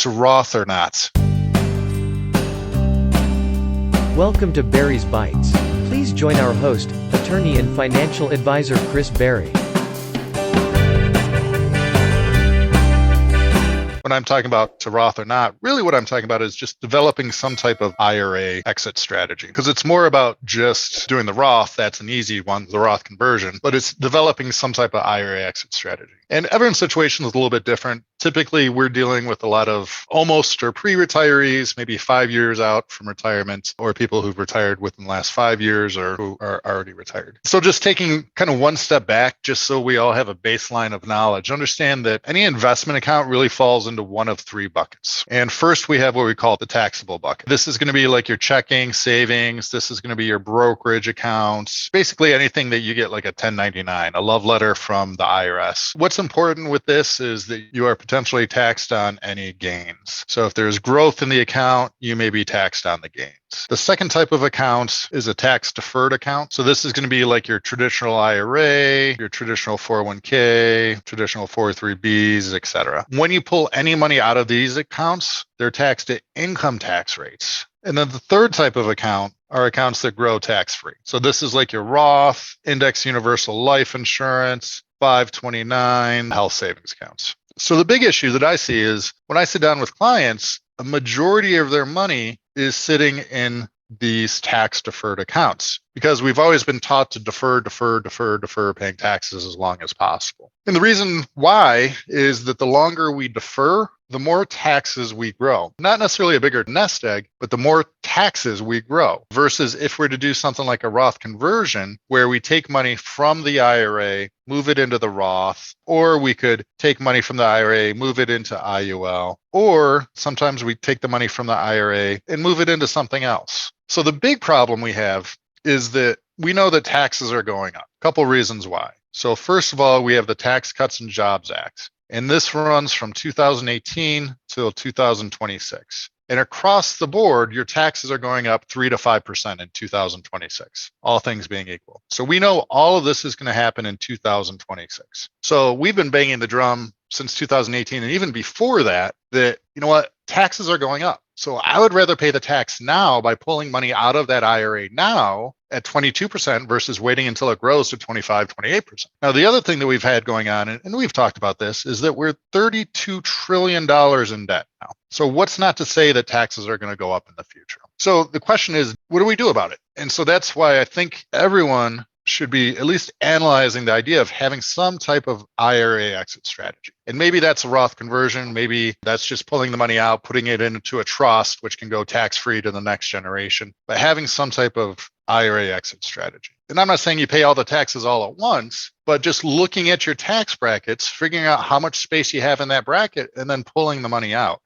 to Roth or not? Welcome to Barry's Bites. Please join our host, attorney and financial advisor Chris Barry. When I'm talking about to Roth or not, really what I'm talking about is just developing some type of IRA exit strategy. Because it's more about just doing the Roth, that's an easy one, the Roth conversion, but it's developing some type of IRA exit strategy. And everyone's situation is a little bit different. Typically, we're dealing with a lot of almost or pre-retirees, maybe 5 years out from retirement, or people who've retired within the last 5 years or who are already retired. So just taking kind of one step back, just so we all have a baseline of knowledge, understand that any investment account really falls into one of three buckets. And first, we have what we call the taxable bucket. This is going to be like your checking, savings. This is going to be your brokerage accounts, basically anything that you get like a 1099, a love letter from the IRS. What's important with this is that you are potentially taxed on any gains. So if there's growth in the account, you may be taxed on the gains. The second type of account is a tax deferred account. So this is going to be like your traditional IRA, your traditional 401k, traditional 403bs, etc. When you pull any money out of these accounts, they're taxed at income tax rates. And then the third type of account are accounts that grow tax-free. So this is like your Roth, Index Universal Life Insurance, 529 health savings accounts. So the big issue that I see is when I sit down with clients, a majority of their money is sitting in these tax deferred accounts because we've always been taught to defer paying taxes as long as possible. And the reason why is that the longer we defer, the more taxes we grow. Not necessarily a bigger nest egg, but the more taxes we grow versus if we're to do something like a Roth conversion where we take money from the IRA, move it into the Roth, or we could take money from the IRA, move it into IUL, or sometimes we take the money from the IRA and move it into something else. So the big problem we have is that we know that taxes are going up. A couple reasons why. So first of all, we have the Tax Cuts and Jobs Act. And this runs from 2018 till 2026. And across the board, your taxes are going up 3 to 5% in 2026, all things being equal. So we know all of this is going to happen in 2026. So we've been banging the drum since 2018 and even before that, you know what, taxes are going up. So I would rather pay the tax now by pulling money out of that IRA now at 22% versus waiting until it grows to 25, 28%. Now, the other thing that we've had going on, and we've talked about this, is that we're $32 trillion in debt now. So what's not to say that taxes are going to go up in the future? So the question is, what do we do about it? And so that's why I think everyone should be at least analyzing the idea of having some type of IRA exit strategy. And maybe that's a Roth conversion. Maybe that's just pulling the money out, putting it into a trust, which can go tax-free to the next generation, but having some type of IRA exit strategy. And I'm not saying you pay all the taxes all at once, but just looking at your tax brackets, figuring out how much space you have in that bracket, and then pulling the money out.